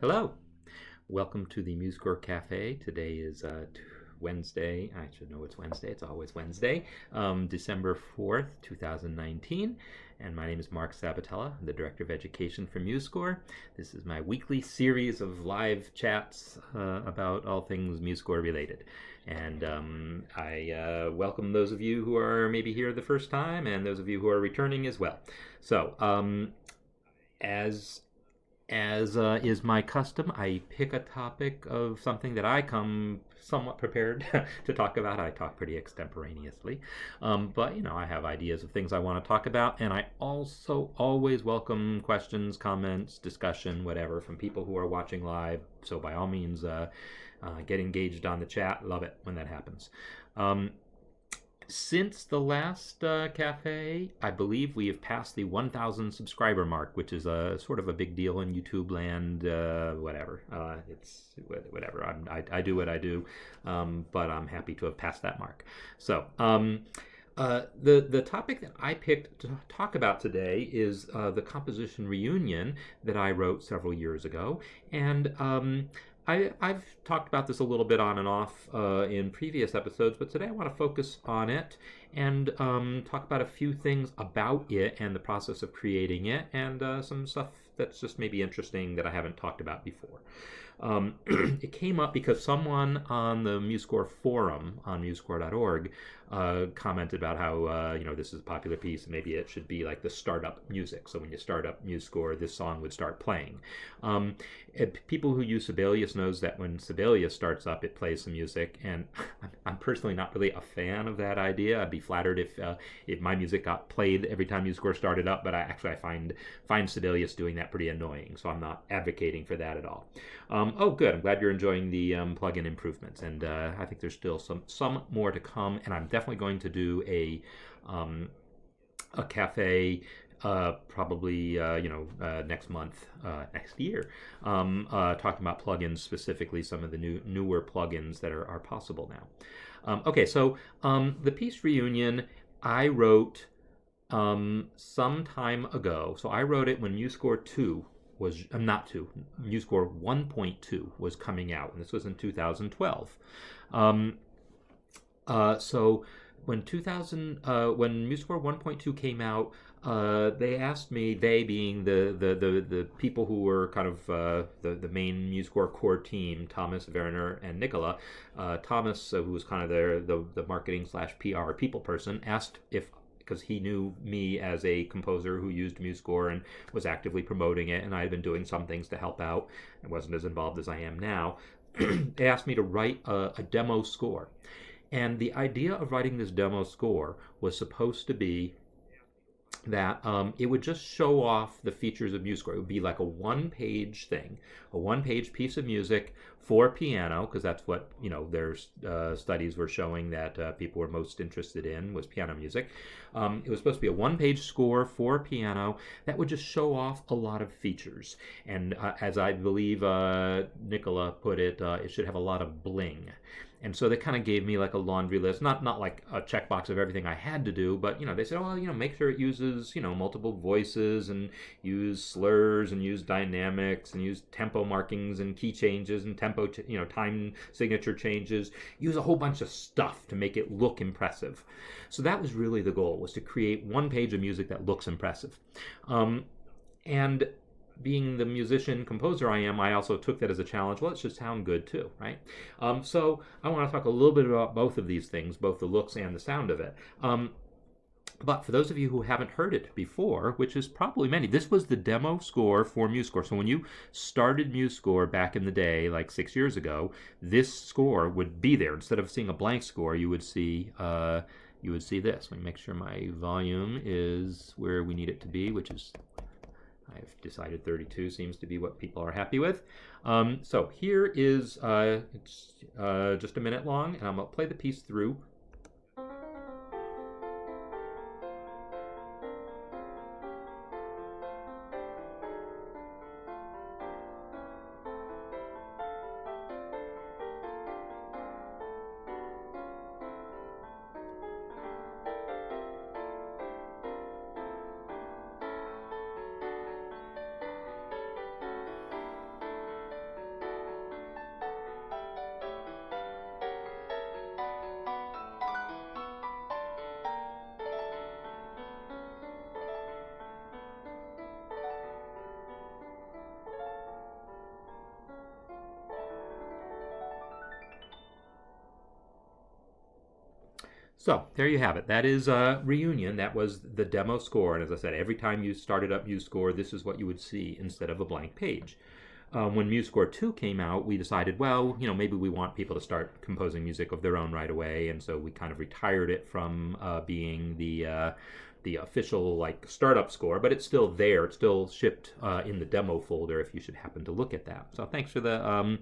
Hello, welcome to the MuseScore Cafe. Today is Wednesday. I should know it's Wednesday. It's always Wednesday, December 4th, 2019. And my name is Marc Sabatella, the Director of Education for MuseScore. This is my weekly series of live chats about all things MuseScore related. And I welcome those of you who are maybe here the first time and those of you who are returning as well. So, as is my custom, I pick a topic of something that I come somewhat prepared to talk about. I talk pretty extemporaneously, but I have ideas of things I want to talk about, and I also always welcome questions, comments, discussion, whatever, from people who are watching live. So by all means, get engaged on the chat. Love it when that happens. Since the last cafe, I believe we have passed the 1,000 subscriber mark, which is a sort of a big deal in YouTube land. Whatever, it's whatever. I do what I do, but I'm happy to have passed that mark. So the topic that I picked to talk about today is the composition reunion that I wrote several years ago, and I've talked about this a little bit on and off in previous episodes, but today I want to focus on it and talk about a few things about it and the process of creating it, and some stuff that's just maybe interesting that I haven't talked about before. It came up because someone on the MuseScore forum on musescore.org commented about how this is a popular piece and maybe it should be like the startup music. So when you start up MuseScore, this song would start playing. People who use Sibelius knows that when Sibelius starts up, it plays some music, and I'm personally not really a fan of that idea. I'd be flattered if my music got played every time MuseScore started up, but I find Sibelius doing that pretty annoying, so I'm not advocating for that at all. Oh, good. I'm glad you're enjoying the plugin improvements, and I think there's still some more to come, and I'm definitely going to do a cafe probably next month, next year, talking about plugins, specifically some of the newer plugins that are possible now. Okay, so the piece reunion I wrote some time ago. So I wrote it when MuseScore 2 was not 2, MuseScore 1.2 was coming out, and this was in 2012. So when MuseScore 1.2 came out, they asked me, they being the people who were kind of the main MuseScore core team, Thomas, Werner, and Nicola. Thomas, who was kind of the marketing / PR people person, asked if, because he knew me as a composer who used MuseScore and was actively promoting it, and I had been doing some things to help out and wasn't as involved as I am now. They asked me to write a demo score. And the idea of writing this demo score was supposed to be that it would just show off the features of MuseScore. It would be like a one-page thing, a one-page piece of music for piano, because that's what their studies were showing that people were most interested in, was piano music. It was supposed to be a one-page score for piano that would just show off a lot of features. And as I believe Nicola put it, it should have a lot of bling. And so they kind of gave me like a laundry list, not like a checkbox of everything I had to do, but they said, oh, make sure it uses multiple voices and use slurs and use dynamics and use tempo markings and key changes and tempo, time signature changes. Use a whole bunch of stuff to make it look impressive. So that was really the goal, was to create one page of music that looks impressive. And being the musician composer I am, I also took that as a challenge. Well, it should sound good too, right? So I want to talk a little bit about both of these things, both the looks and the sound of it. But for those of you who haven't heard it before, which is probably many, this was the demo score for MuseScore. So when you started MuseScore back in the day, like 6 years ago, this score would be there. Instead of seeing a blank score, you would see this. Let me make sure my volume is where we need it to be, which is, I've decided 32 seems to be what people are happy with. So here is, it's just a minute long, and I'm going to play the piece through. So there you have it. That is Reunion. That was the demo score. And as I said, every time you started up MuseScore, this is what you would see instead of a blank page. When MuseScore 2 came out, we decided, well, maybe we want people to start composing music of their own right away. And so we kind of retired it from being the official startup score, but it's still there. It's still shipped in the demo folder if you should happen to look at that. So thanks for the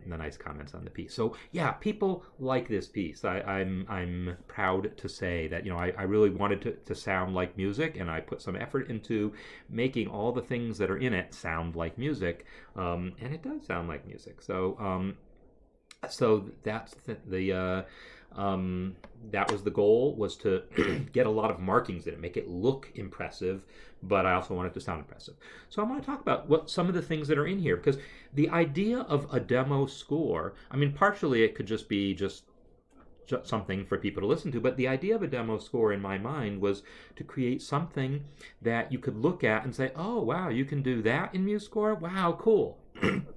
nice comments on the piece. So yeah, people like this piece. I'm proud to say that I really wanted to sound like music, and I put some effort into making all the things that are in it sound like music, and it does sound like music. So that's that was the goal, was to get a lot of markings in it, make it look impressive, but I also want it to sound impressive. So I'm going to talk about what some of the things that are in here, because the idea of a demo score, partially it could just be just something for people to listen to, but the idea of a demo score in my mind was to create something that you could look at and say, oh wow, you can do that in MuseScore? Wow, cool.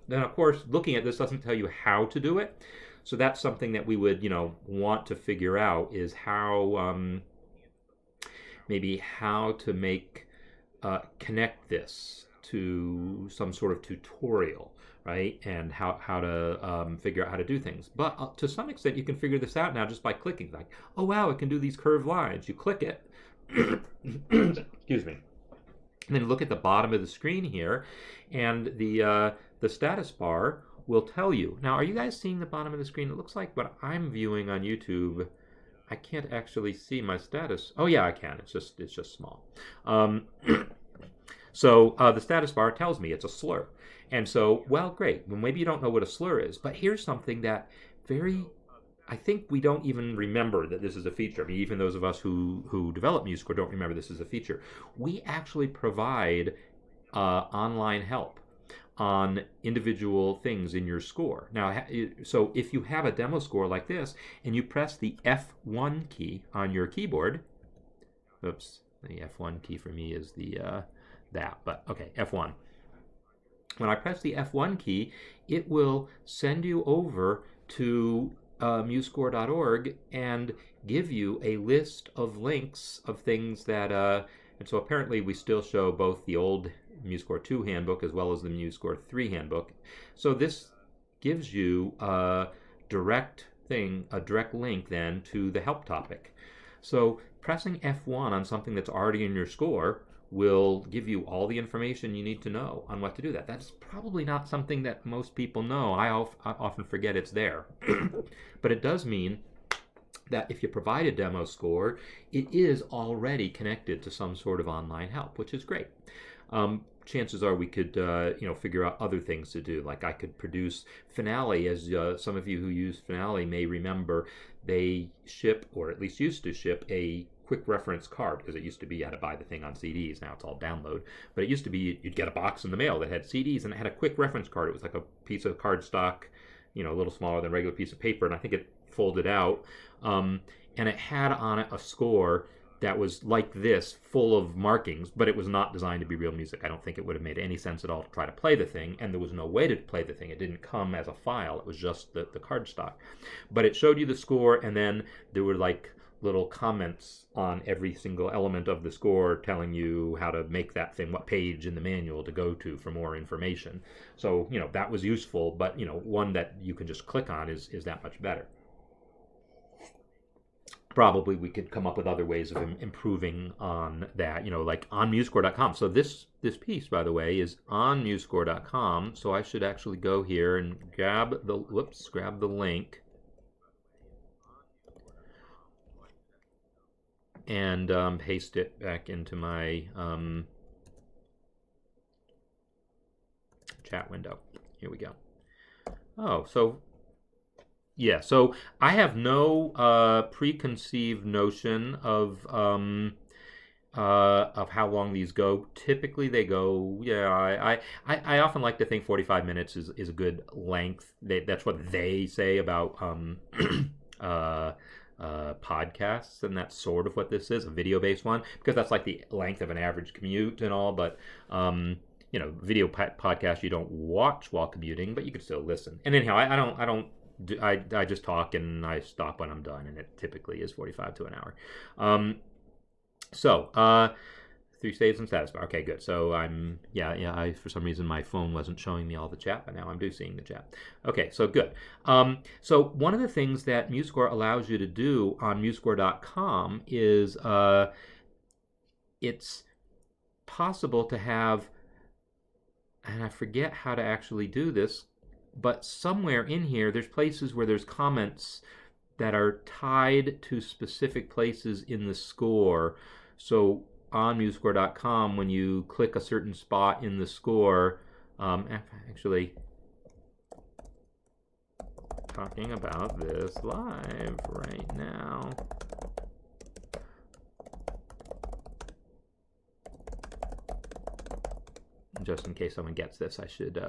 Then of course, looking at this doesn't tell you how to do it. So that's something that we would, want to figure out, is how, maybe how to make, connect this to some sort of tutorial, right? And how to figure out how to do things. But to some extent, you can figure this out now just by clicking. Like, oh wow, it can do these curved lines. You click it. Excuse me. And then look at the bottom of the screen here, and the status bar will tell you. Now, are you guys seeing the bottom of the screen? It looks like what I'm viewing on YouTube, I can't actually see my status. Oh yeah, I can. It's just small. So the status bar tells me it's a slur. And so, well, great. Well, maybe you don't know what a slur is, but here's something that I think we don't even remember that this is a feature. Even those of us who develop MuseScore don't remember this is a feature. We actually provide online help on individual things in your score. Now, so if you have a demo score like this and you press the F1 key on your keyboard, oops, the F1 key for me is but okay, F1. When I press the F1 key, it will send you over to musescore.org and give you a list of links of things that, and so apparently we still show both the old MuseScore 2 handbook as well as the MuseScore 3 handbook. So this gives you a direct link then to the help topic. So pressing F1 on something that's already in your score will give you all the information you need to know on what to do that. That's probably not something that most people know. I often forget it's there. But it does mean that if you provide a demo score, it is already connected to some sort of online help, which is great. Chances are we could, figure out other things to do. Like I could produce Finale, as some of you who use Finale may remember. They ship, or at least used to ship, a quick reference card, because it used to be you had to buy the thing on CDs. Now it's all download. But it used to be you'd get a box in the mail that had CDs, and it had a quick reference card. It was like a piece of cardstock, a little smaller than a regular piece of paper, and I think it folded out. And it had on it a score that was like this, full of markings, but it was not designed to be real music. I don't think it would have made any sense at all to try to play the thing, and there was no way to play the thing. It didn't come as a file. It was just the cardstock. But it showed you the score, and then there were like little comments on every single element of the score telling you how to make that thing, what page in the manual to go to for more information. So, that was useful, but, one that you can just click on is that much better. Probably we could come up with other ways of improving on that, like on musescore.com. So this piece, by the way, is on musescore.com. So I should actually go here and grab the link and paste it back into my chat window. Here we go. Oh, so yeah, so I have no preconceived notion of how long these go. Typically, they go. Yeah, I often like to think 45 minutes is a good length. That's what they say about podcasts, and that's sort of what this is, a video-based one, because that's like the length of an average commute and all. But video podcast you don't watch while commuting, but you can still listen. And anyhow, I don't I just talk and I stop when I'm done, and it typically is 45 to an hour. So 3 states and status bar. Okay, good. So I for some reason my phone wasn't showing me all the chat, but now I'm seeing the chat. Okay, so good. So one of the things that MuseScore allows you to do on MuseScore.com is it's possible to have, and I forget how to actually do this, but somewhere in here there's places where there's comments that are tied to specific places in the score. So on MuseScore.com, when you click a certain spot in the score, actually talking about this live right now. Just in case someone gets this, I should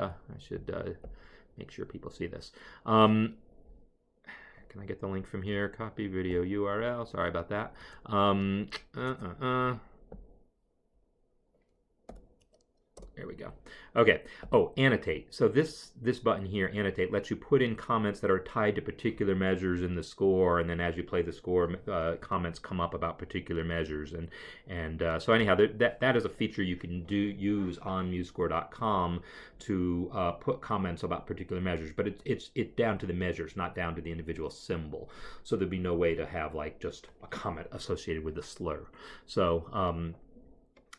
make sure people see this. Can I get the link from here? Copy video URL. Sorry about that. There we go. Okay. Oh, annotate. So this button here, annotate, lets you put in comments that are tied to particular measures in the score, and then as you play the score, comments come up about particular measures. So anyhow, that is a feature you can use on MuseScore.com to put comments about particular measures, but it's down to the measures, not down to the individual symbol. So there'd be no way to have like just a comment associated with the slur. So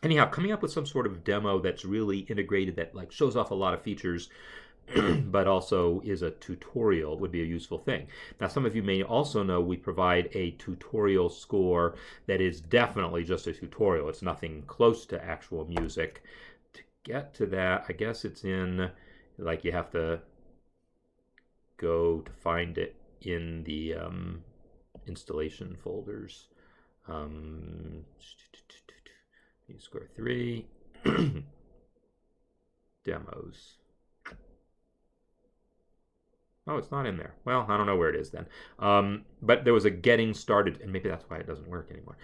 anyhow, coming up with some sort of demo that's really integrated, that like shows off a lot of features, but also is a tutorial, would be a useful thing. Now, some of you may also know we provide a tutorial score that is definitely just a tutorial. It's nothing close to actual music. To get to that, I guess it's in, like, you have to go to find it in the installation folders. MuseScore 3 demos. Oh, it's not in there. Well, I don't know where it is then. But there was a getting started, and maybe that's why it doesn't work anymore.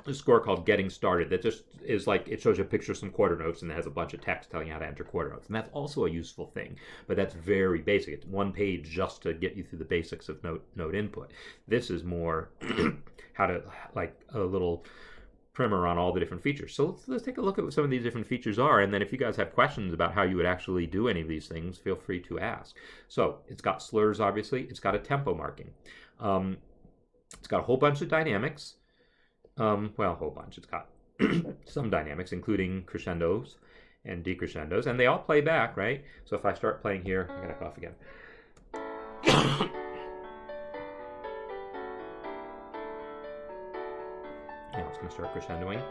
A score called Getting Started that just is like, it shows you a picture of some quarter notes and it has a bunch of text telling you how to enter quarter notes. And that's also a useful thing, but that's very basic. It's one page just to get you through the basics of note input. This is more how to, like, a little primer on all the different features. So let's take a look at what some of these different features are, and then if you guys have questions about how you would actually do any of these things, feel free to ask. So it's got slurs, obviously. It's got a tempo marking. It's got a whole bunch of dynamics. Well, a whole bunch. It's got some dynamics, including crescendos and decrescendos, and they all play back, right? So if I start playing here, I'm gonna cough again. Now it's going to start crescendoing.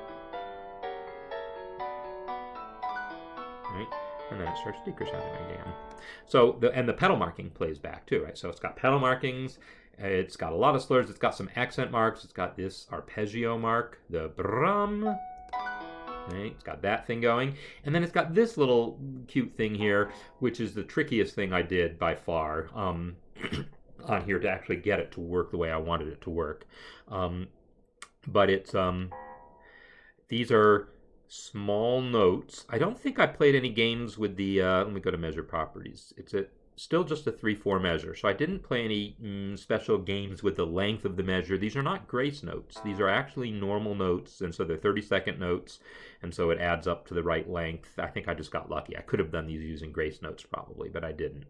Right? And then it starts decrescendoing again. So, the pedal marking plays back too, right? So it's got pedal markings, it's got a lot of slurs, it's got some accent marks, it's got this arpeggio mark, the brum, right? It's got that thing going. And then it's got this little cute thing here, which is the trickiest thing I did by far on here to actually get it to work the way I wanted it to work. But it's these are small notes. I don't think I played any games with the let me go to measure properties. It's still just a 3/4 measure, so I didn't play any special games with the length of the measure. These are not grace notes. These are actually normal notes, and so they're 30-second notes, and so it adds up to the right length. I think I just got lucky. I could have done these using grace notes probably, but I didn't.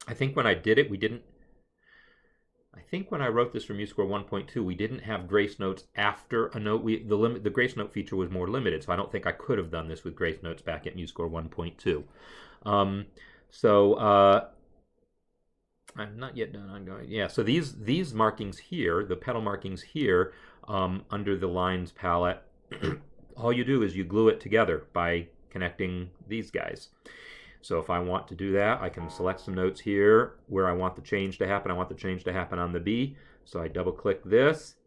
I think when I did it, we didn't. I think when I wrote this for MuseScore 1.2, we didn't have grace notes after a note. The grace note feature was more limited, so I don't think I could have done this with grace notes back at MuseScore 1.2. I'm not yet done ongoing. Yeah, so these markings here, the pedal markings here, under the lines palette, all you do is you glue it together by connecting these guys. So if I want to do that, I can select some notes here where I want the change to happen. I want the change to happen on the B. So I double click this,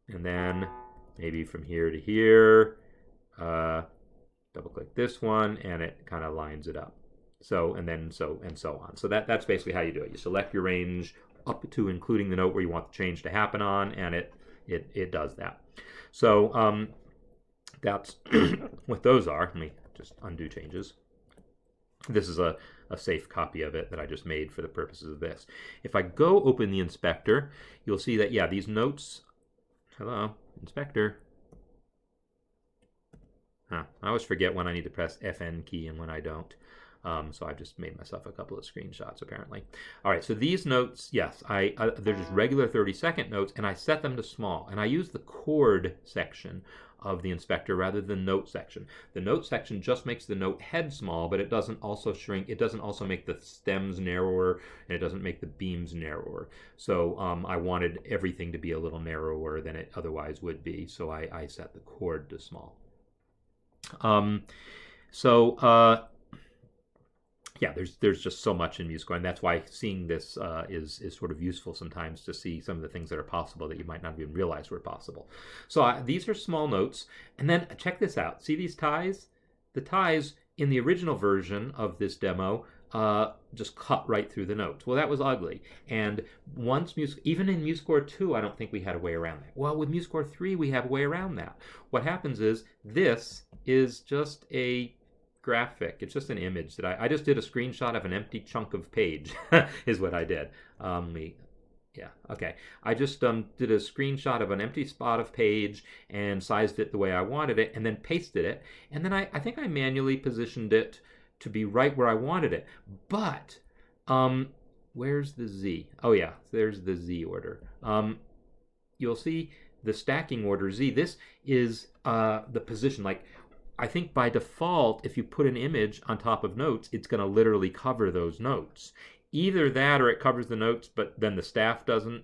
and then maybe from here to here, double click this one, and it kind of lines it up. So, and so on. So that's basically how you do it. You select your range up to including the note where you want the change to happen on, and it does that. So that's what those are. Let me just undo changes. This is a safe copy of it that I just made for the purposes of this. If I go open the inspector, you'll see that, yeah, these notes, hello, inspector. Huh, I always forget when I need to press FN key and when I don't. So I've just made myself a couple of screenshots apparently. All right, so these notes, yes, they're just regular 30-second notes, and I set them to small. And I use the chord section of the inspector rather than note section. The note section just makes the note head small, but it doesn't also shrink. It doesn't also make the stems narrower, and it doesn't make the beams narrower. So I wanted everything to be a little narrower than it otherwise would be. So I set the chord to small. Yeah, there's just so much in MuseScore, and that's why seeing this is sort of useful sometimes, to see some of the things that are possible that you might not even realize were possible. So these are small notes, and then check this out. See these ties? The ties in the original version of this demo just cut right through the notes. Well, that was ugly. And even in MuseScore 2, I don't think we had a way around that. Well, with MuseScore 3, we have a way around that. What happens is this is just a graphic. It's just an image that I just did a screenshot of an empty chunk of page is what I did. Yeah, okay. I just did a screenshot of an empty spot of page and sized it the way I wanted it, and then pasted it. And then I think I manually positioned it to be right where I wanted it. But where's the Z? Oh yeah, there's the Z order. You'll see the stacking order Z. This is the position. Like, I think by default, if you put an image on top of notes, it's going to literally cover those notes. Either that, or it covers the notes, but then the staff doesn't,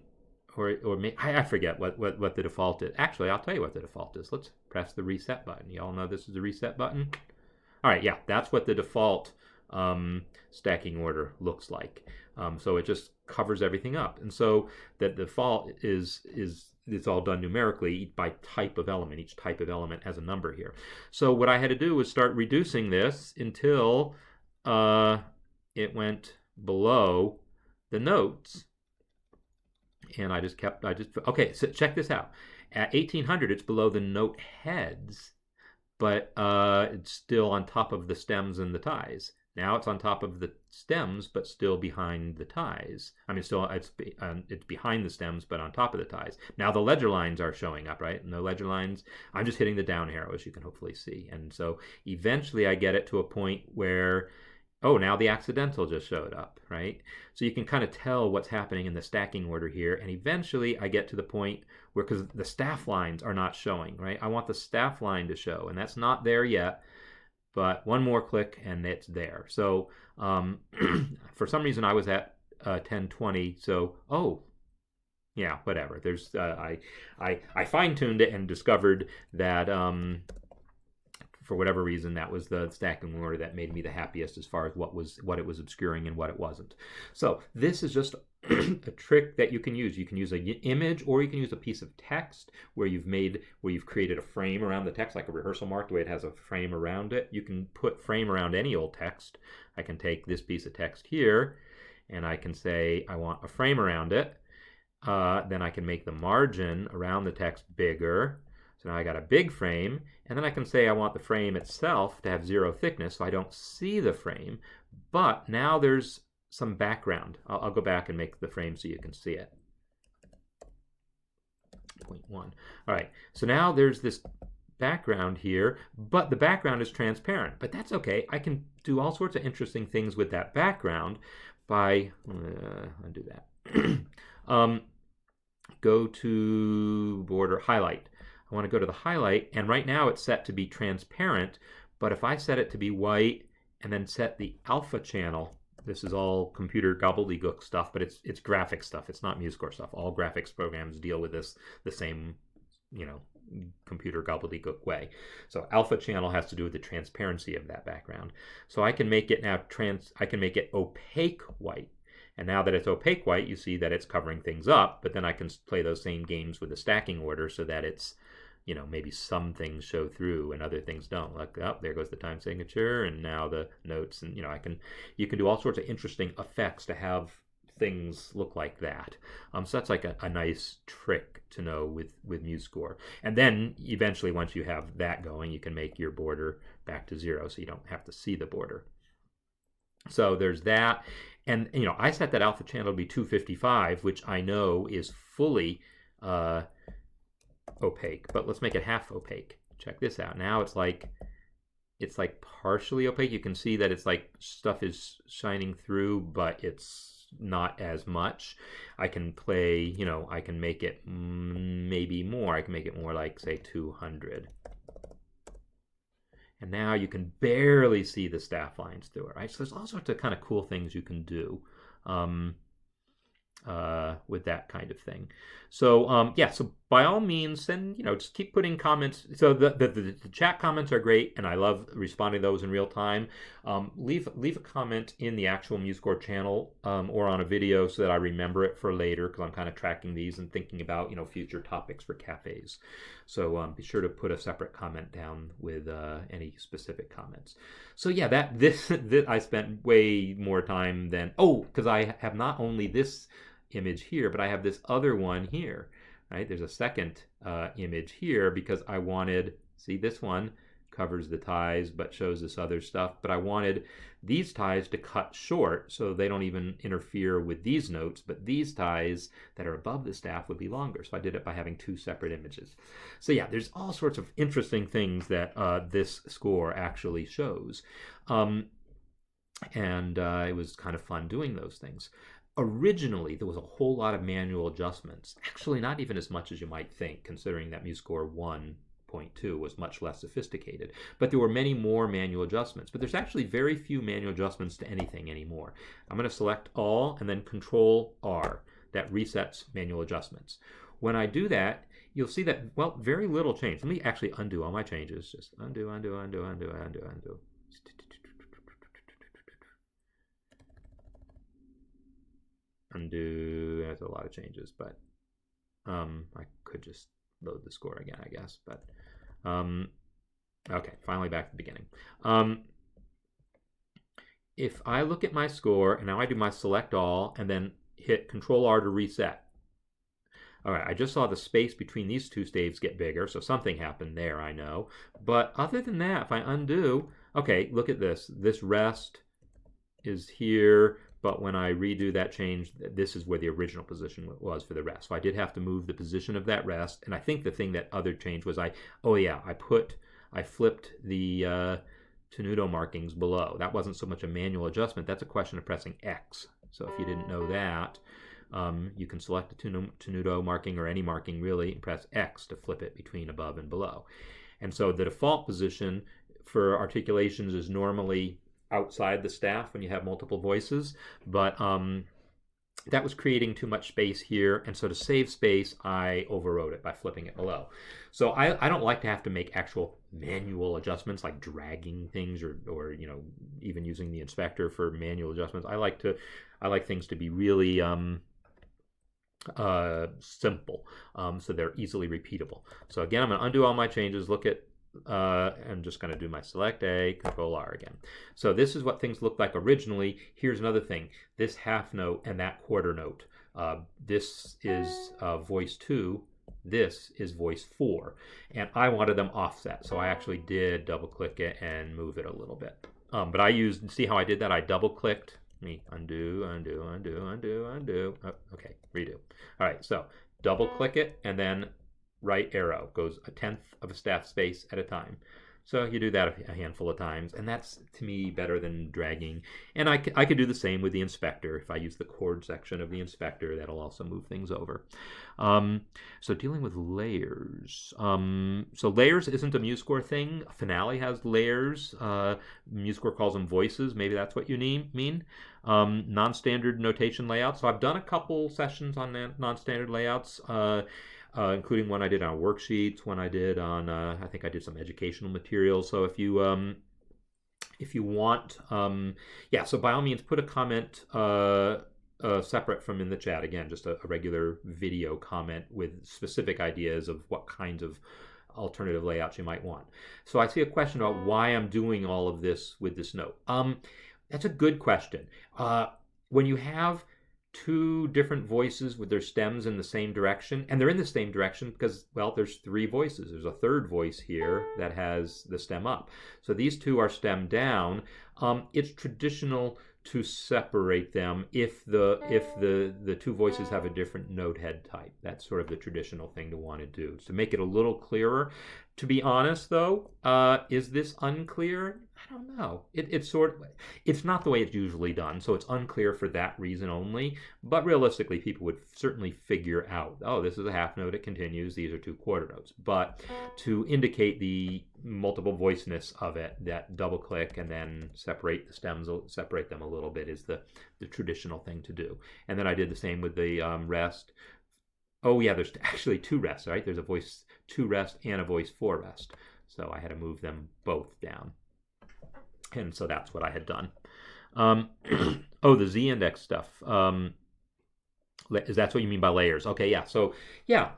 or I forget what the default is. Actually, I'll tell you what the default is. Let's press the reset button. You all know this is the reset button? All right, yeah, that's what the default stacking order looks like. So it just covers everything up. And so the default is it's all done numerically by type of element. Each type of element has a number here. So what I had to do was start reducing this until it went below the notes. And okay, so check this out. At 1800, it's below the note heads, but it's still on top of the stems and the ties. Now it's on top of the stems, but still behind the ties. I mean, still it's behind the stems, but on top of the ties. Now the ledger lines are showing up, right? And the ledger lines, I'm just hitting the down arrow, as you can hopefully see. And so eventually I get it to a point where, oh, now the accidental just showed up, right? So you can kind of tell what's happening in the stacking order here. And eventually I get to the point where, because the staff lines are not showing, right? I want the staff line to show, and that's not there yet. But one more click and it's there. So for some reason I was at 1020. So yeah, whatever. There's I fine-tuned it and discovered that for whatever reason that was the stacking order that made me the happiest as far as what it was obscuring and what it wasn't. So this is just a trick that you can use. You can use an image, or you can use a piece of text where you've created a frame around the text, like a rehearsal mark, the way it has a frame around it. You can put frame around any old text. I can take this piece of text here, and I can say I want a frame around it. Then I can make the margin around the text bigger. So now I got a big frame, and then I can say I want the frame itself to have 0 thickness, so I don't see the frame. But now there's some background. I'll go back and make the frame so you can see it. 0.1. All right, so now there's this background here, but the background is transparent. But that's okay. I can do all sorts of interesting things with that background by, undo that. Go to border, highlight. I want to go to the highlight, and right now it's set to be transparent, but if I set it to be white and then set the alpha channel, this is all computer gobbledygook stuff, but it's graphic stuff. It's not MuseScore stuff. All graphics programs deal with this the same, computer gobbledygook way. So alpha channel has to do with the transparency of that background. So I can make it now I can make it opaque white. And now that it's opaque white, you see that it's covering things up, but then I can play those same games with the stacking order so that it's, maybe some things show through and other things don't. Like, oh, there goes the time signature, and now the notes, and you can do all sorts of interesting effects to have things look like that. So that's like a nice trick to know with MuseScore. And then eventually, once you have that going, you can make your border back to 0, so you don't have to see the border. So there's that. And, I set that alpha channel to be 255, which I know is fully uh, opaque, but let's make it half opaque. Check this out. Now it's like partially opaque. You can see that it's like stuff is shining through, but it's not as much. I can play, I can make it maybe more. I can make it more like, say, 200. And now you can barely see the staff lines through it, right? So there's all sorts of kind of cool things you can do with that kind of thing. So yeah, so by all means, then just keep putting comments. So the chat comments are great, and I love responding to those in real time. Leave a comment in the actual MuseScore channel or on a video so that I remember it for later, because I'm kind of tracking these and thinking about future topics for cafes. So be sure to put a separate comment down with any specific comments. So yeah, this I spent way more time than because I have not only this image here, but I have this other one here, right? There's a second image here because I wanted, see, this one covers the ties but shows this other stuff, but I wanted these ties to cut short so they don't even interfere with these notes, but these ties that are above the staff would be longer. So I did it by having two separate images. So yeah, there's all sorts of interesting things that this score actually shows. And it was kind of fun doing those things. Originally, there was a whole lot of manual adjustments. Actually, not even as much as you might think, considering that MuseScore 1.2 was much less sophisticated. But there were many more manual adjustments. But there's actually very few manual adjustments to anything anymore. I'm going to select all and then Control R. That resets manual adjustments. When I do that, you'll see that, well, very little change. Let me actually undo all my changes. Just undo, undo, undo, undo, undo, undo. Undo. That's a lot of changes, but I could just load the score again, I guess. But okay, finally back to the beginning. If I look at my score and now I do my select all and then hit Control R to reset. All right, I just saw the space between these two staves get bigger, so something happened there, I know. But other than that, if I undo, okay, look at this. This rest is here. But when I redo that change, this is where the original position was for the rest. So I did have to move the position of that rest. And I think the thing that other change was I flipped the tenuto markings below. That wasn't so much a manual adjustment. That's a question of pressing X. So if you didn't know that, you can select a tenuto marking or any marking really and press X to flip it between above and below. And so the default position for articulations is normally outside the staff when you have multiple voices, but that was creating too much space here, and so to save space I overrode it by flipping it below. So I don't like to have to make actual manual adjustments like dragging things or even using the inspector for manual adjustments. I like things to be really simple, so they're easily repeatable. So again, I'm going to undo all my changes. Look at I'm just going to do my select A, Control R again. So this is what things looked like originally. Here's another thing. This half note and that quarter note. This is voice 2. This is voice 4. And I wanted them offset. So I actually did double click it and move it a little bit. But I used, see how I did that? I double clicked. Undo, undo, undo, undo, undo. Oh, okay, redo. All right, so double click it and then right arrow goes 1/10 of a staff space at a time. So you do that a handful of times, and that's, to me, better than dragging. And I could do the same with the inspector. If I use the chord section of the inspector, that'll also move things over. So dealing with layers. So layers isn't a MuseScore thing. Finale has layers. MuseScore calls them voices. Maybe that's what you mean. Non-standard notation layouts. So I've done a couple sessions on non-standard layouts. Including one I did on worksheets, one I did on, I think I did some educational materials. So if you want, yeah, so by all means, put a comment separate from in the chat. Again, just a regular video comment with specific ideas of what kinds of alternative layouts you might want. So I see a question about why I'm doing all of this with this note. That's a good question. When you have two different voices with their stems in the same direction, and they're in the same direction because, well, there's 3 voices. There's a third voice here that has the stem up. So these two are stemmed down. It's traditional to separate them if the two voices have a different note head type. That's sort of the traditional thing to want to do. To make it a little clearer. To be honest, though, is this unclear? I don't know. It's not the way it's usually done, so it's unclear for that reason only. But realistically, people would certainly figure out, oh, this is a half note, it continues, these are two quarter notes. But to indicate the multiple voiceness of it, that double click and then separate the stems, separate them a little bit is the traditional thing to do. And then I did the same with the rest. Oh yeah, there's actually two rests, right? There's a voice 2 rest and a voice 4 rest. So I had to move them both down. And so that's what I had done. Oh, the Z-index stuff. Is that what you mean by layers? Okay, yeah. So, yeah,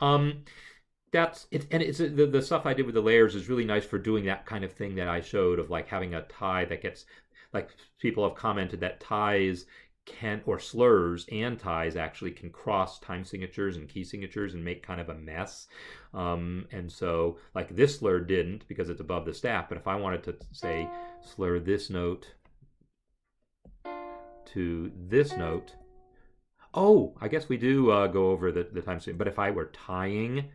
that's it. And it's the stuff I did with the layers is really nice for doing that kind of thing that I showed of like having a tie that gets, like people have commented that ties can, or slurs and ties actually can cross time signatures and key signatures and make kind of a mess. And so like this slur didn't because it's above the staff, but if I wanted to say slur this note to this note, oh, I guess we do go over the time signature, but if I were tying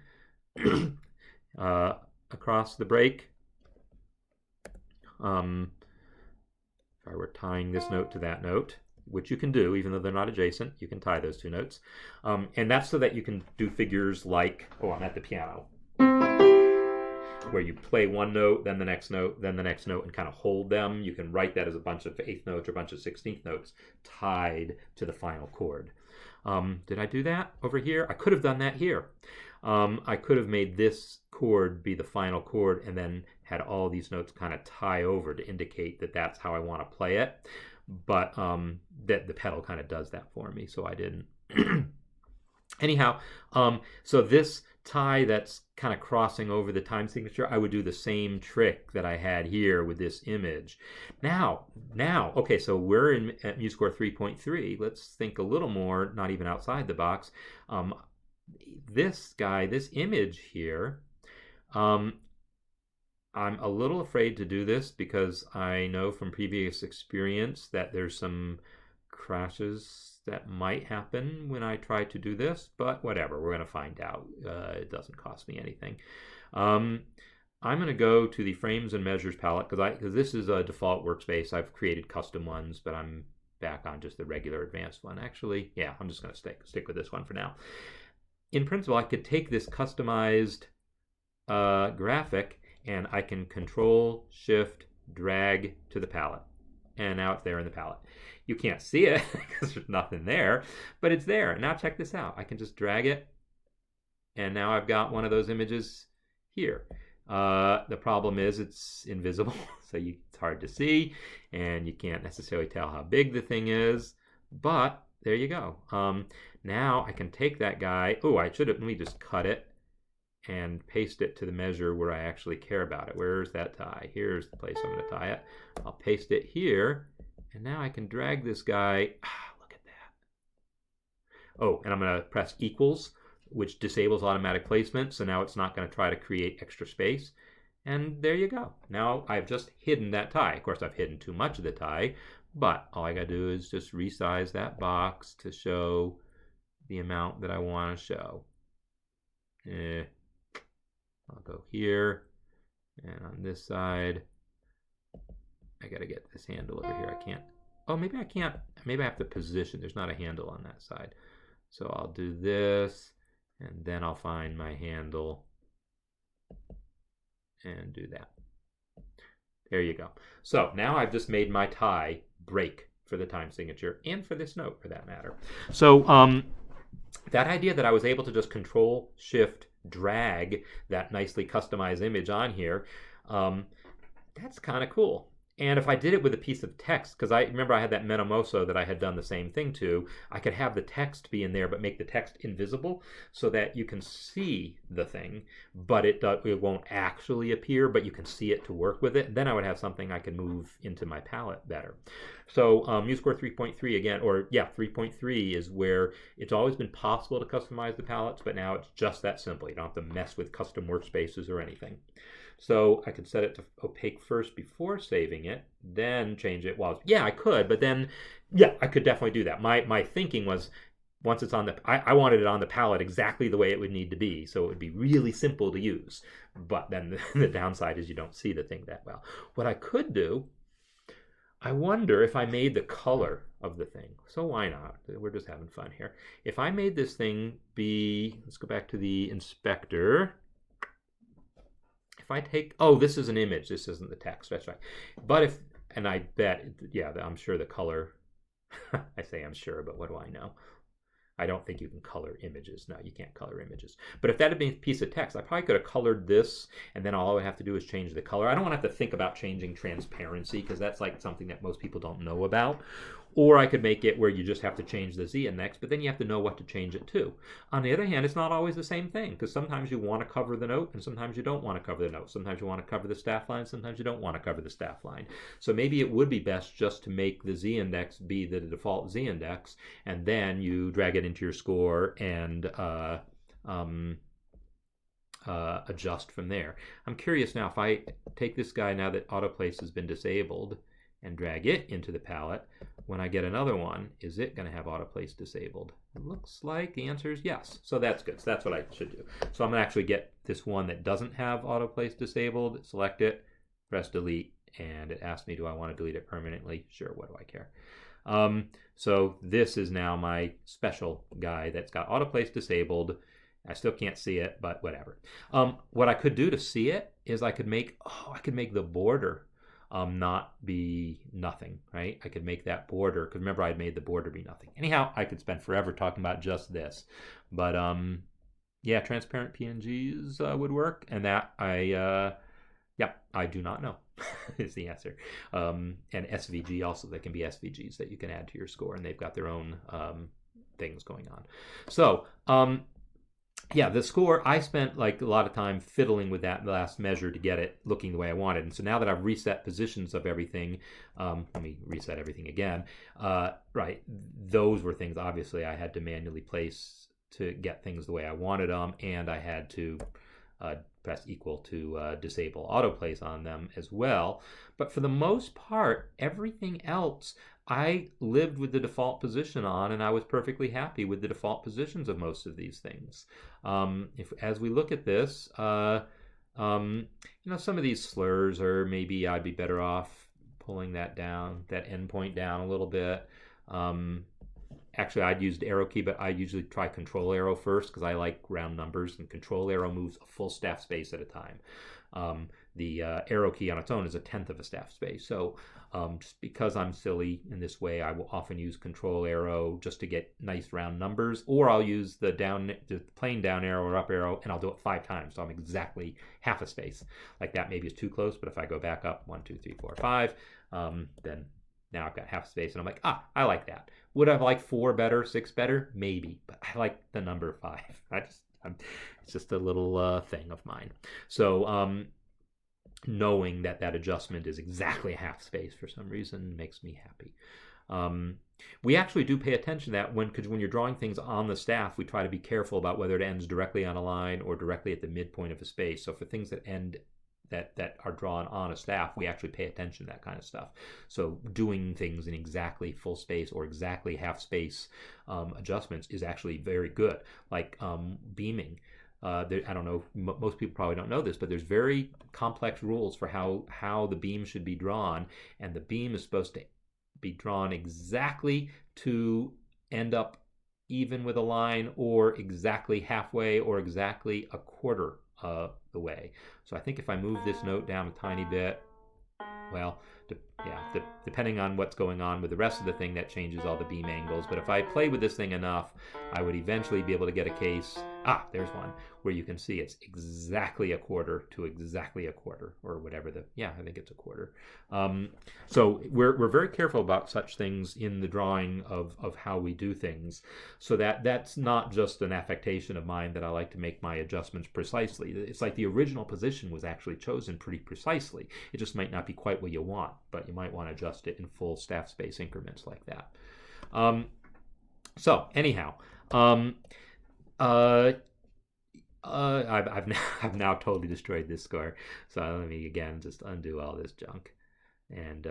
across the break, if I were tying this note to that note, which you can do, even though they're not adjacent, you can tie those two notes. And that's so that you can do figures like, oh, I'm at the piano, where you play one note, then the next note, then the next note, and kind of hold them. You can write that as a bunch of 8th notes or a bunch of 16th notes tied to the final chord. Did I do that over here? I could have done that here. I could have made this chord be the final chord and then had all these notes kind of tie over to indicate that that's how I want to play it. But that the pedal kind of does that for me, so I didn't. Anyhow, so this tie that's kind of crossing over the time signature, I would do the same trick that I had here with this image. Now, okay, so we're at MuseScore 3.3. Let's think a little more, not even outside the box. This guy, this image here, I'm a little afraid to do this because I know from previous experience that there's some crashes that might happen when I try to do this, but whatever, we're going to find out. It doesn't cost me anything. I'm going to go to the Frames and Measures palette because this is a default workspace. I've created custom ones, but I'm back on just the regular advanced one. Actually, yeah, I'm just going to stick with this one for now. In principle, I could take this customized graphic and I can Control, Shift, drag to the palette. And now it's there in the palette. You can't see it because there's nothing there, but it's there. Now check this out. I can just drag it, and now I've got one of those images here. The problem is it's invisible, so it's hard to see, and you can't necessarily tell how big the thing is, but there you go. Now I can take that guy. Oh, let me just cut it and paste it to the measure where I actually care about it. Where's that tie? Here's the place I'm going to tie it. I'll paste it here, and now I can drag this guy. Look at that. Oh, and I'm going to press equals, which disables automatic placement, so now it's not going to try to create extra space. And there you go. Now I've just hidden that tie. Of course, I've hidden too much of the tie, but all I got to do is just resize that box to show the amount that I want to show. I'll go here, and on this side, I gotta get this handle over here. I can't, oh, maybe I can't, maybe I have to position, there's not a handle on that side. So I'll do this, and then I'll find my handle, and do that. There you go. So now I've just made my tie break for the time signature, and for this note, for that matter. So, that idea that I was able to just Control, Shift, drag that nicely customized image on here, that's kind of cool. And if I did it with a piece of text, because I remember I had that Metamoso that I had done the same thing to, I could have the text be in there but make the text invisible so that you can see the thing, but it won't actually appear, but you can see it to work with it. Then I would have something I can move into my palette better. So MuseScore 3.3 again, or yeah, 3.3 is where it's always been possible to customize the palettes, but now it's just that simple. You don't have to mess with custom workspaces or anything. So I could set it to opaque first before saving it, then change it. Well, yeah, I could, but then, yeah, I could definitely do that. My thinking was, once it's on the, I wanted it on the palette exactly the way it would need to be, so it would be really simple to use. But then the downside is you don't see the thing that well. What I could do, I wonder if I made the color of the thing. So why not? We're just having fun here. If I made this thing be, let's go back to the inspector. If I take, oh, this is an image. This isn't the text. That's right. But if, and I bet, yeah, I'm sure the color, I say I'm sure, but what do I know? I don't think you can color images. No, you can't color images. But if that had been a piece of text, I probably could have colored this, and then all I would have to do is change the color. I don't want to have to think about changing transparency, because that's like something that most people don't know about. Or I could make it where you just have to change the Z index, but then you have to know what to change it to. On the other hand, it's not always the same thing, because sometimes you want to cover the note, and sometimes you don't want to cover the note. Sometimes you want to cover the staff line, sometimes you don't want to cover the staff line. So maybe it would be best just to make the Z index be the default Z index, and then you drag it into your score and adjust from there. I'm curious now, if I take this guy now that autoplace has been disabled and drag it into the palette, when I get another one, is it going to have autoplace disabled? It looks like the answer is yes. So that's good. So that's what I should do. So I'm going to actually get this one that doesn't have autoplace disabled, select it, press delete, and it asks me, do I want to delete it permanently? Sure, what do I care? So this is now my special guy that's got autoplace disabled. I still can't see it, but whatever. What I could do to see it is I could make the border not be nothing, right? I could make that border, because remember I had made the border be nothing. Anyhow, I could spend forever talking about just this, but yeah, transparent PNGs would work, and that I do not know is the answer. And SVG also, there can be SVGs that you can add to your score, and they've got their own things going on. So yeah, the score, I spent like a lot of time fiddling with that last measure to get it looking the way I wanted. And so now that I've reset positions of everything, let me reset everything again. Right, those were things obviously I had to manually place to get things the way I wanted them, and I had to press equal to disable autoplace on them as well. But for the most part, everything else I lived with the default position on, and I was perfectly happy with the default positions of most of these things. As we look at this, some of these slurs, or maybe I'd be better off pulling that down, that endpoint down a little bit. Actually, I'd used arrow key, but I usually try control arrow first, because I like round numbers, and control arrow moves a full staff space at a time. The arrow key on its own is 1/10 of a staff space. So just because I'm silly in this way, I will often use control arrow just to get nice round numbers, or I'll use the plain down arrow or up arrow, and I'll do it 5 times, so I'm exactly half a space. Like that maybe is too close, but if I go back up 1, 2, 3, 4, 5, then now I've got half space, and I'm like, I like that. Would I like 4 better, 6 better? Maybe, but I like the number 5. It's just a little thing of mine. So knowing that adjustment is exactly half space for some reason makes me happy. We actually do pay attention to that because when you're drawing things on the staff, we try to be careful about whether it ends directly on a line or directly at the midpoint of a space. So for things that end that are drawn on a staff, we actually pay attention to that kind of stuff. So doing things in exactly full space or exactly half space adjustments is actually very good. Like beaming. I don't know, most people probably don't know this, but there's very complex rules for how the beam should be drawn, and the beam is supposed to be drawn exactly to end up even with a line, or exactly halfway, or exactly a quarter of the way. So I think if I move this note down a tiny bit, well, depending on what's going on with the rest of the thing, that changes all the beam angles. But if I play with this thing enough, I would eventually be able to get a case, there's one, where you can see it's exactly a quarter to exactly a quarter, or whatever I think it's a quarter. So we're very careful about such things in the drawing of how we do things, so that's not just an affectation of mine that I like to make my adjustments precisely. It's like the original position was actually chosen pretty precisely. It just might not be quite what you want, but you might want to adjust it in full staff space increments like that. So anyhow, I've now totally destroyed this score. So let me again just undo all this junk. And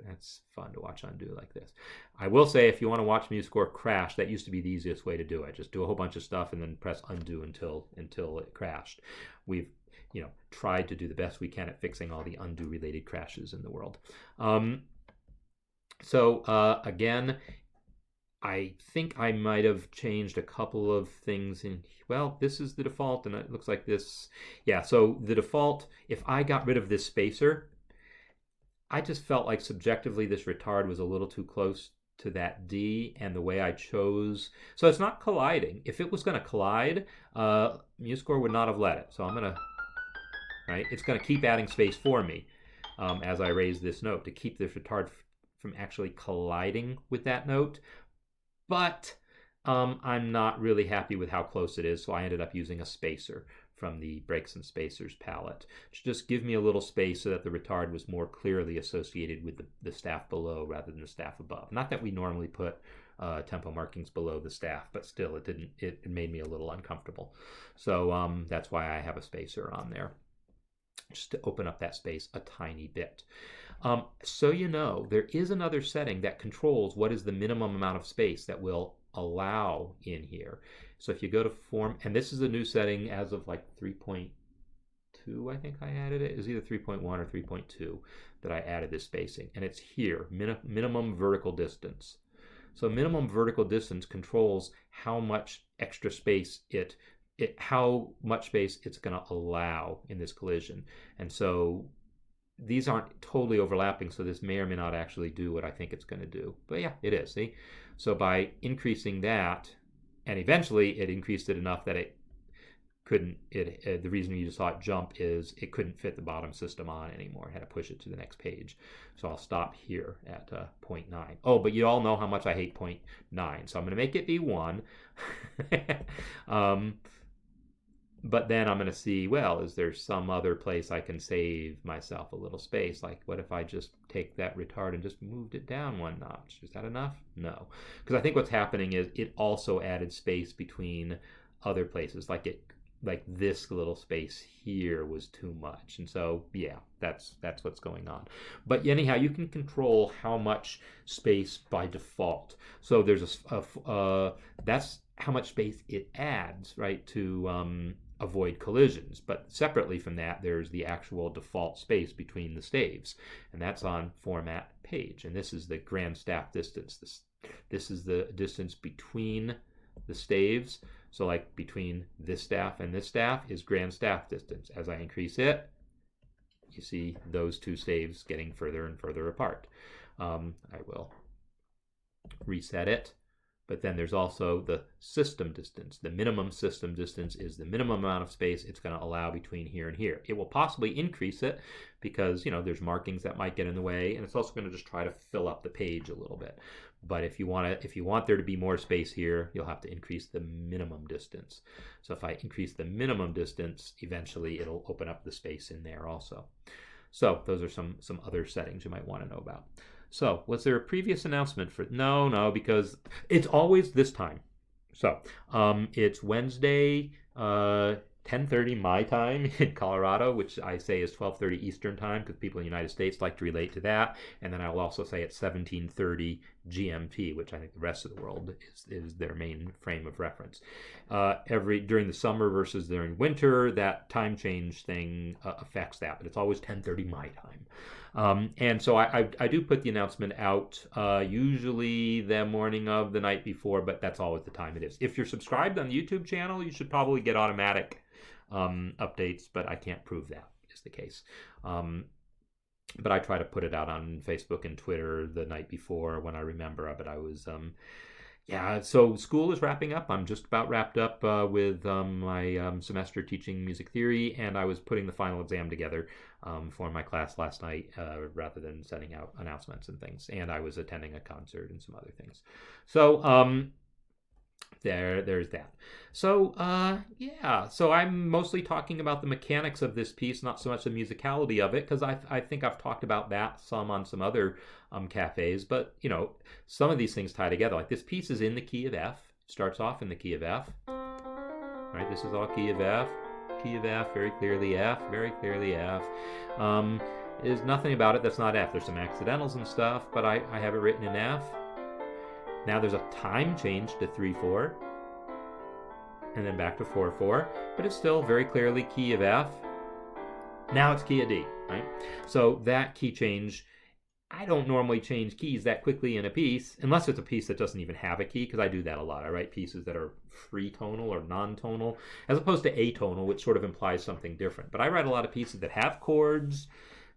that's fun to watch undo like this. I will say, if you want to watch MuseScore crash, that used to be the easiest way to do it. Just do a whole bunch of stuff and then press undo until it crashed. We've tried to do the best we can at fixing all the undo related crashes in the world. Again, I think I might have changed a couple of things in. Well, this is the default, and it looks like this. Yeah, so the default, if I got rid of this spacer, I just felt like subjectively this retard was a little too close to that D, and the way I chose. So it's not colliding. If it was going to collide, MuseScore would not have let it. So I'm going to, right? It's going to keep adding space for me as I raise this note to keep this retard from actually colliding with that note. But I'm not really happy with how close it is, so I ended up using a spacer from the Breaks and Spacers palette to just give me a little space so that the retard was more clearly associated with the staff below rather than the staff above. Not that we normally put tempo markings below the staff, but still it made me a little uncomfortable. So that's why I have a spacer on there, just to open up that space a tiny bit. So there is another setting that controls what is the minimum amount of space that will allow in here. So if you go to form, and this is a new setting as of like 3.2, I think I added it. It was either 3.1 or 3.2 that I added this spacing, and it's here, minimum vertical distance. So minimum vertical distance controls how much extra space how much space it's going to allow in this collision. And so these aren't totally overlapping, so this may or may not actually do what I think it's going to do. But yeah, it is, see? So by increasing that, and eventually it increased it enough that it couldn't, the reason you saw it jump is it couldn't fit the bottom system on anymore. I had to push it to the next page. So I'll stop here at 0.9. Oh, but you all know how much I hate 0.9, so I'm going to make it be 1. But then I'm going to see, well, is there some other place I can save myself a little space? Like, what if I just take that retard and just moved it down 1 notch? Is that enough? No. Because I think what's happening is it also added space between other places. Like this little space here was too much. And so, yeah, that's what's going on. But anyhow, you can control how much space by default. So there's that's how much space it adds, right, to avoid collisions. But separately from that, there's the actual default space between the staves, and that's on Format Page. And this is the grand staff distance. This is the distance between the staves. So like between this staff and this staff is grand staff distance. As I increase it, you see those two staves getting further and further apart. I will reset it. But then there's also the system distance. The minimum system distance is the minimum amount of space it's going to allow between here and here. It will possibly increase it because, there's markings that might get in the way, and it's also going to just try to fill up the page a little bit. But if you want there to be more space here, you'll have to increase the minimum distance. So if I increase the minimum distance, eventually it'll open up the space in there also. So those are some other settings you might want to know about. So, was there a previous announcement for? No, because it's always this time. So, it's Wednesday, 10:30 my time in Colorado, which I say is 12:30 Eastern time because people in the United States like to relate to that. And then I will also say it's 17:30 GMT, which I think the rest of the world is their main frame of reference. During the summer versus during winter, that time change thing affects that, but it's always 10:30 my time. And so I do put the announcement out usually the morning of the night before, but that's always the time it is. If you're subscribed on the YouTube channel, you should probably get automatic updates, but I can't prove that is the case. But I try to put it out on Facebook and Twitter the night before when I remember. But I was so school is wrapping up. I'm just about wrapped up with my semester teaching music theory, and I was putting the final exam together for my class last night rather than sending out announcements and things. And I was attending a concert and some other things. So there's that. So so I'm mostly talking about the mechanics of this piece, not so much the musicality of it, because I think I've talked about that some on some other cafes. But some of these things tie together. Like this piece is in the key of F, starts off in the key of F. Right, this is all key of F, very clearly F, very clearly F. There's nothing about it that's not F. There's some accidentals and stuff, but I have it written in F. Now there's a time change to 3/4, and then back to 4/4, but it's still very clearly key of F. Now it's key of D, right? So that key change, I don't normally change keys that quickly in a piece, unless it's a piece that doesn't even have a key, because I do that a lot. I write pieces that are free tonal or non-tonal, as opposed to atonal, which sort of implies something different. But I write a lot of pieces that have chords.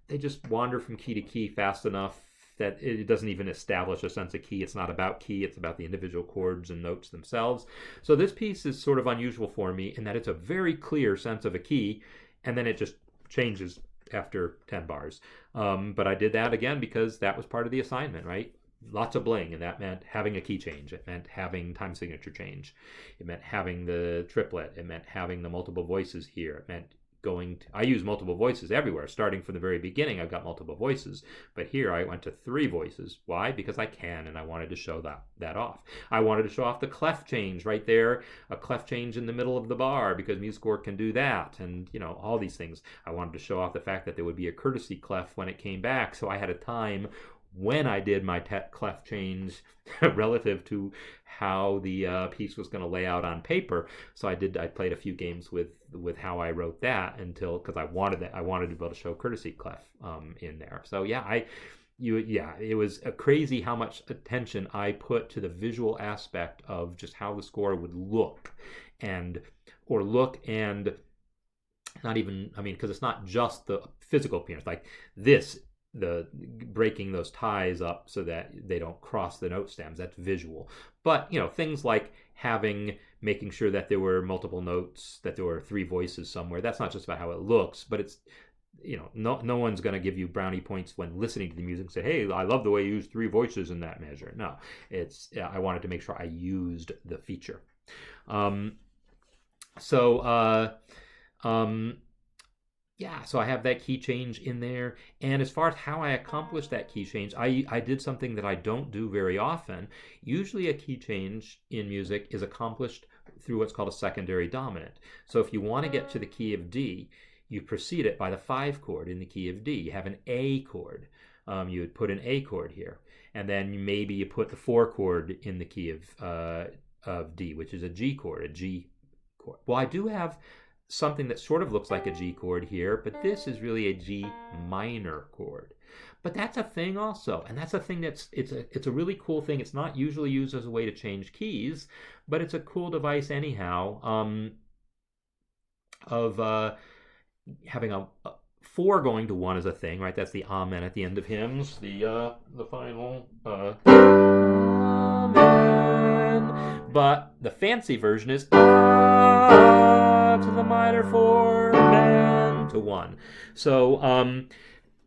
They just wander from key to key fast enough that it doesn't even establish a sense of key. It's not about key, it's about the individual chords and notes themselves. So this piece is sort of unusual for me in that it's a very clear sense of a key, and then it just changes after 10 bars. But I did that again because that was part of the assignment, right? Lots of bling, and that meant having a key change. It meant having time signature change. It meant having the triplet. It meant having the multiple voices here. It meant I use multiple voices everywhere. Starting from the very beginning, I've got multiple voices. But here I went to 3 voices. Why? Because I can, and I wanted to show that off. I wanted to show off the clef change right there, a clef change in the middle of the bar, because MuseScore can do that, and all these things. I wanted to show off the fact that there would be a courtesy clef when it came back, so I had a time when I did my clef change relative to how the piece was going to lay out on paper. So I played a few games with how I wrote that because I wanted to be able to show courtesy clef in there. So it was crazy how much attention I put to the visual aspect of just how the score would look and not even, because it's not just the physical appearance, like this, the breaking those ties up so that they don't cross the note stems, that's visual. But things like making sure that there were multiple notes, that there were 3 voices somewhere, that's not just about how it looks, but it's no one's going to give you brownie points when listening to the music and say, hey, I love the way you used 3 voices in that measure. No, I wanted to make sure I used the feature. So I have that key change in there. And as far as how I accomplished that key change, I did something that I don't do very often. Usually a key change in music is accomplished through what's called a secondary dominant. So if you want to get to the key of D, you precede it by the 5 chord in the key of D. You have an A chord. You would put an A chord here. And then maybe you put the 4 chord in the key of D, which is a G chord, a G chord. Well, I do have something that sort of looks like a G chord here, but this is really a G minor chord. But that's a thing also, and that's a thing it's a really cool thing. It's not usually used as a way to change keys, but it's a cool device anyhow, of having a 4 going to 1 is a thing, right? That's the amen at the end of hymns, the final amen. But the fancy version is to the minor 4, then to 1. So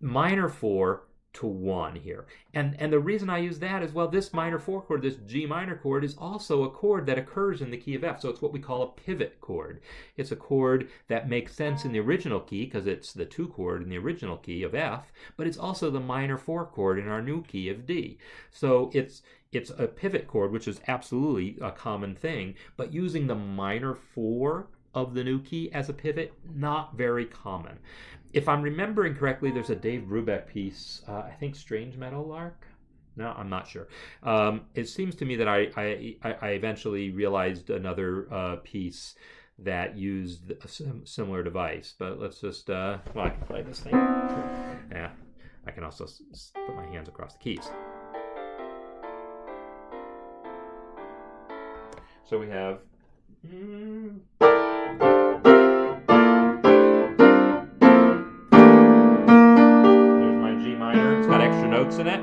minor 4 to 1 here. And the reason I use that is, well, this minor 4 chord, this G minor chord, is also a chord that occurs in the key of F. So it's what we call a pivot chord. It's a chord that makes sense in the original key because it's the 2 chord in the original key of F, but it's also the minor 4 chord in our new key of D. So it's a pivot chord, which is absolutely a common thing, but using the minor 4 of the new key as a pivot, not very common. If I'm remembering correctly, there's a Dave Brubeck piece, I think Strange Meadowlark? No, I'm not sure. It seems to me that I eventually realized another piece that used a similar device, but let's just, I can play this thing. Yeah, I can also put my hands across the keys. So we have... notes in it,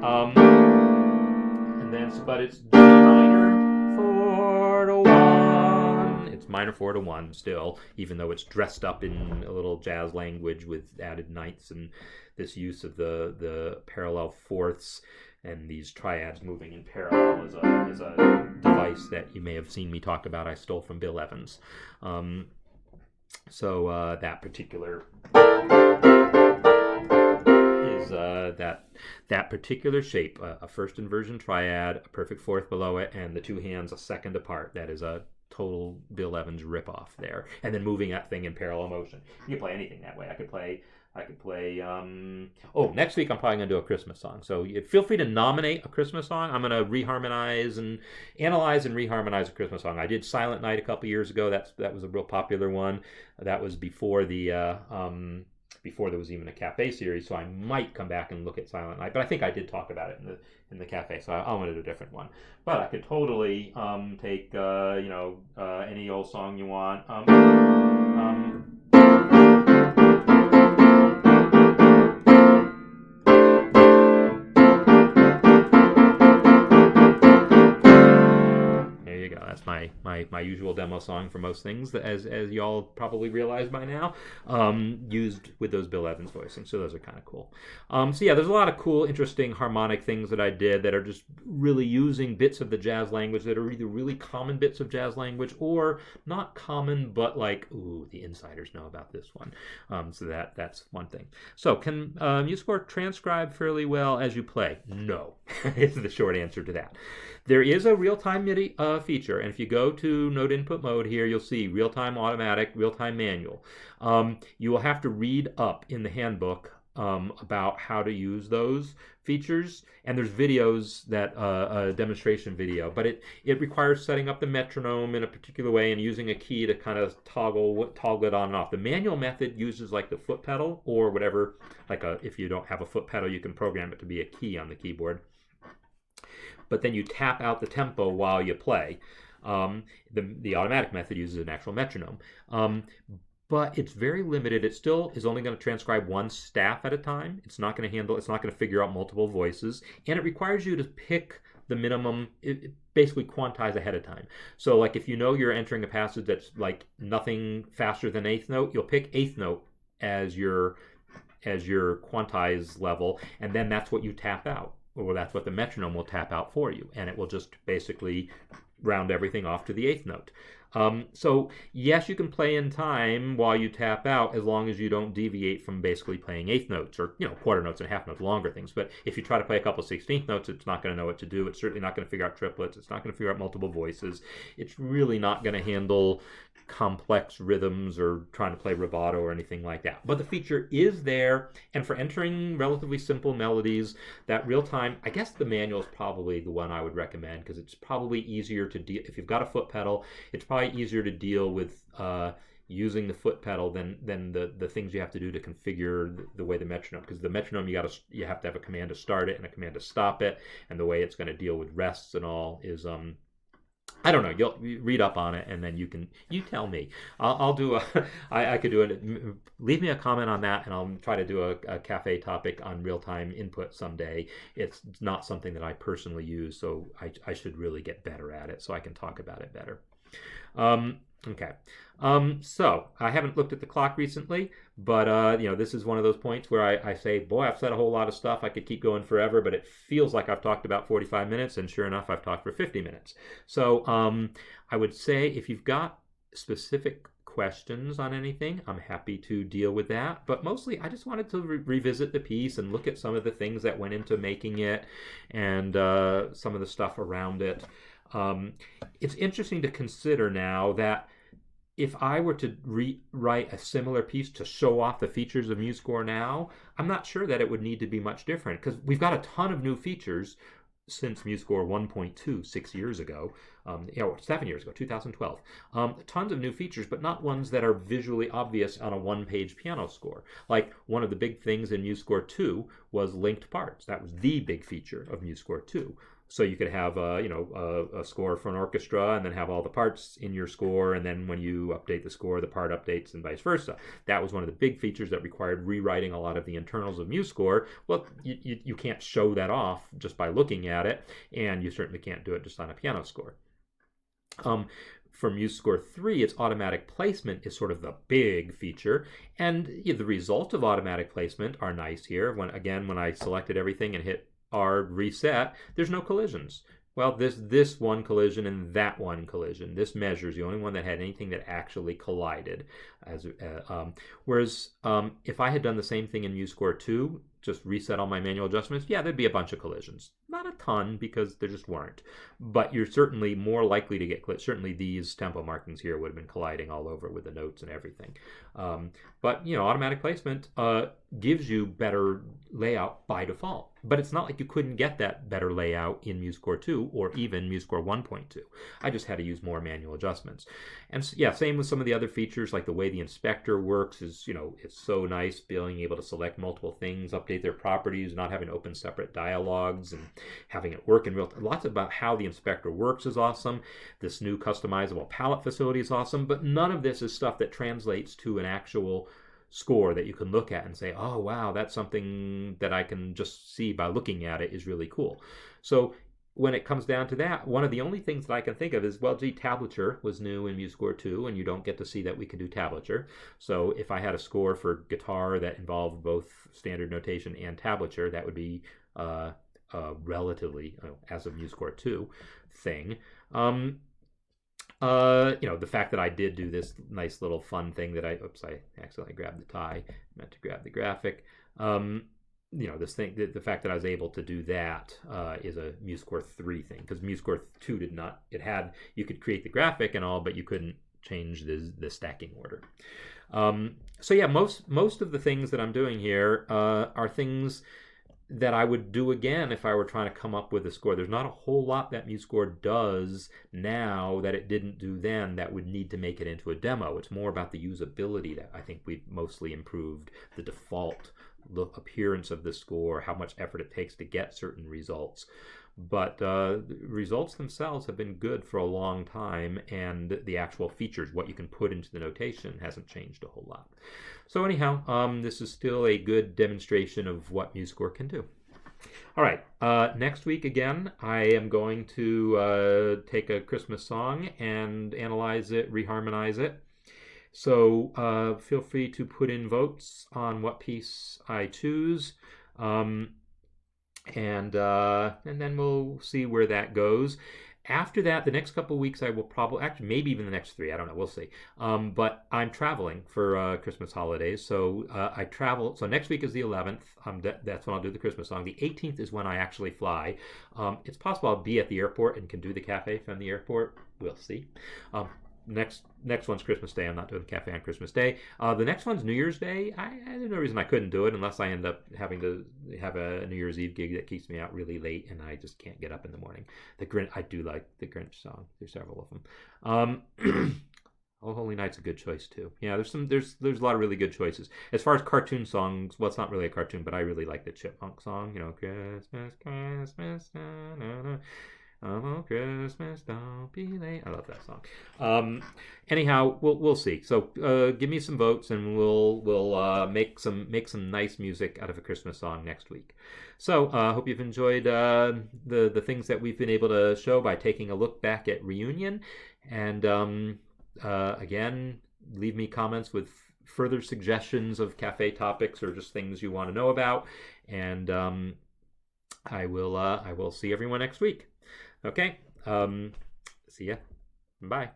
and then but it's G minor 4 to 1. It's minor 4 to 1 still, even though it's dressed up in a little jazz language with added ninths and this use of the parallel fourths and these triads moving in parallel is a device that you may have seen me talk about. I stole from Bill Evans. That particular that particular shape, a first inversion triad, a perfect fourth below it, and the two hands a second apart. That is a total Bill Evans ripoff there. And then moving that thing in parallel motion. You can play anything that way. I could play. Next week I'm probably going to do a Christmas song. So feel free to nominate a Christmas song. I'm going to reharmonize and analyze and reharmonize a Christmas song. I did Silent Night a couple years ago. That was a real popular one. That was before before there was even a Café series, so I might come back and look at Silent Night. But I think I did talk about it in the Café, so I wanted a different one. But I could totally take any old song you want. There you go. That's my usual demo song for most things, as you all probably realize by now, used with those Bill Evans voicing. So those are kind of cool. So yeah, there's a lot of cool, interesting harmonic things that I did that are just really using bits of the jazz language that are either really common bits of jazz language or not common, but like, ooh, the insiders know about this one. So that's one thing. So can MuseScore transcribe fairly well as you play? No, is the short answer to that. There is a real-time MIDI feature, and if you go to Note Input Mode here, you'll see real-time automatic, real-time manual. You will have to read up in the handbook about how to use those features, and there's videos that a demonstration video, but it requires setting up the metronome in a particular way and using a key to kind of toggle it on and off. The manual method uses like the foot pedal or whatever, if you don't have a foot pedal, you can program it to be a key on the keyboard. But then you tap out the tempo while you play. The automatic method uses an actual metronome. But it's very limited. It still is only going to transcribe one staff at a time. It's not going to figure out multiple voices. And it requires you to pick the minimum, it basically quantize ahead of time. So like if you know you're entering a passage that's like nothing faster than eighth note, you'll pick eighth note as your quantize level, and then that's what you tap out. Or that's what the metronome will tap out for you, and it will just basically round everything off to the eighth note. So yes, you can play in time while you tap out, as long as you don't deviate from basically playing eighth notes or quarter notes and half notes, longer things. But if you try to play a couple 16th notes, it's not going to know what to do. It's certainly not going to figure out triplets. It's not going to figure out multiple voices. It's really not going to handle complex rhythms or trying to play rubato or anything like that. But the feature is there, and for entering relatively simple melodies, that real time, I guess the manual is probably the one I would recommend, because it's probably easier to deal, if you've got a foot pedal, it's probably easier to deal with using the foot pedal than the things you have to do to configure the way the metronome, because the metronome you have to have a command to start it and a command to stop it, and the way it's going to deal with rests and all is I don't know. You'll read up on it, and then you tell me. I'll do I could do it. Leave me a comment on that, and I'll try to do a Café topic on real-time input someday. It's not something that I personally use, so I should really get better at it so I can talk about it better. Okay. So I haven't looked at the clock recently, but this is one of those points where I say, boy, I've said a whole lot of stuff. I could keep going forever, but it feels like I've talked about 45 minutes, and sure enough, I've talked for 50 minutes. So I would say if you've got specific questions on anything, I'm happy to deal with that. But mostly, I just wanted to revisit the piece and look at some of the things that went into making it and some of the stuff around it. It's interesting to consider now that if I were to rewrite a similar piece to show off the features of MuseScore now, I'm not sure that it would need to be much different, because we've got a ton of new features since MuseScore 1.2 6 years ago, 7 years ago, 2012. Tons of new features, but not ones that are visually obvious on a one-page piano score. Like one of the big things in MuseScore 2 was linked parts. That was the big feature of MuseScore 2. So you could have a score for an orchestra and then have all the parts in your score, and then when you update the score, the part updates and vice versa. That was one of the big features that required rewriting a lot of the internals of MuseScore. Well, you can't show that off just by looking at it, and you certainly can't do it just on a piano score. For MuseScore 3, its automatic placement is sort of the big feature, and the results of automatic placement are nice here. When I selected everything and hit R reset, there's no collisions. Well, this one collision and that one collision. This measure is the only one that had anything that actually collided. Whereas if I had done the same thing in MuseScore 2, just reset all my manual adjustments, yeah, there'd be a bunch of collisions. Not a ton, because there just weren't. But you're certainly more likely to get collisions. Certainly these tempo markings here would have been colliding all over with the notes and everything. But, automatic placement gives you better layout by default. But it's not like you couldn't get that better layout in MuseScore 2 or even MuseScore 1.2. I just had to use more manual adjustments. And same with some of the other features, like the way the inspector works is, it's so nice being able to select multiple things, update their properties, not having to open separate dialogues, and having it work in real time. Lots about how the inspector works is awesome. This new customizable palette facility is awesome, but none of this is stuff that translates to an actual score that you can look at and say, oh, wow, that's something that I can just see by looking at it is really cool. So when it comes down to that, one of the only things that I can think of is, well, gee, tablature was new in MuseScore 2, and you don't get to see that we can do tablature. So if I had a score for guitar that involved both standard notation and tablature, that would be relatively, as of MuseScore 2 thing. The fact that I did do this nice little fun thing that I accidentally grabbed the tie, meant to grab the graphic. This thing, the fact that I was able to do that is a MuseScore 3 thing, because MuseScore 2 did not. You could create the graphic and all, but you couldn't change the stacking order. Most of the things that I'm doing here are things that I would do again if I were trying to come up with a score. There's not a whole lot that MuseScore does now that it didn't do then that would need to make it into a demo. It's more about the usability that I think we've mostly improved, the default look, appearance of the score, how much effort it takes to get certain results. But the results themselves have been good for a long time, and the actual features, what you can put into the notation, hasn't changed a whole lot. So anyhow, this is still a good demonstration of what MuseScore can do. All right, next week again, I am going to take a Christmas song and analyze it, reharmonize it. So feel free to put in votes on what piece I choose. And then we'll see where that goes. After that, the next couple of weeks, I will probably, actually, maybe even the next 3, I don't know, we'll see. But I'm traveling for Christmas holidays, so I travel. So next week is the 11th. That's when I'll do the Christmas song. The 18th is when I actually fly. It's possible I'll be at the airport and can do the cafe from the airport. We'll see. Next one's Christmas Day. I'm not doing the cafe on Christmas Day. The next one's New Year's Day. There's no reason I couldn't do it unless I end up having to have a New Year's Eve gig that keeps me out really late and I just can't get up in the morning. I do like the Grinch song. There's several of them. Oh Holy Night's a good choice too. Yeah, there's a lot of really good choices. As far as cartoon songs, well, it's not really a cartoon, but I really like the Chipmunk song. Christmas, Christmas, na, na, na. Oh, Christmas, don't be late. I love that song. Anyhow, we'll see. So give me some votes, and we'll make some nice music out of a Christmas song next week. So hope you've enjoyed the things that we've been able to show by taking a look back at Reunion. And again, leave me comments with further suggestions of cafe topics or just things you want to know about. And I will see everyone next week. Okay. See ya. Bye.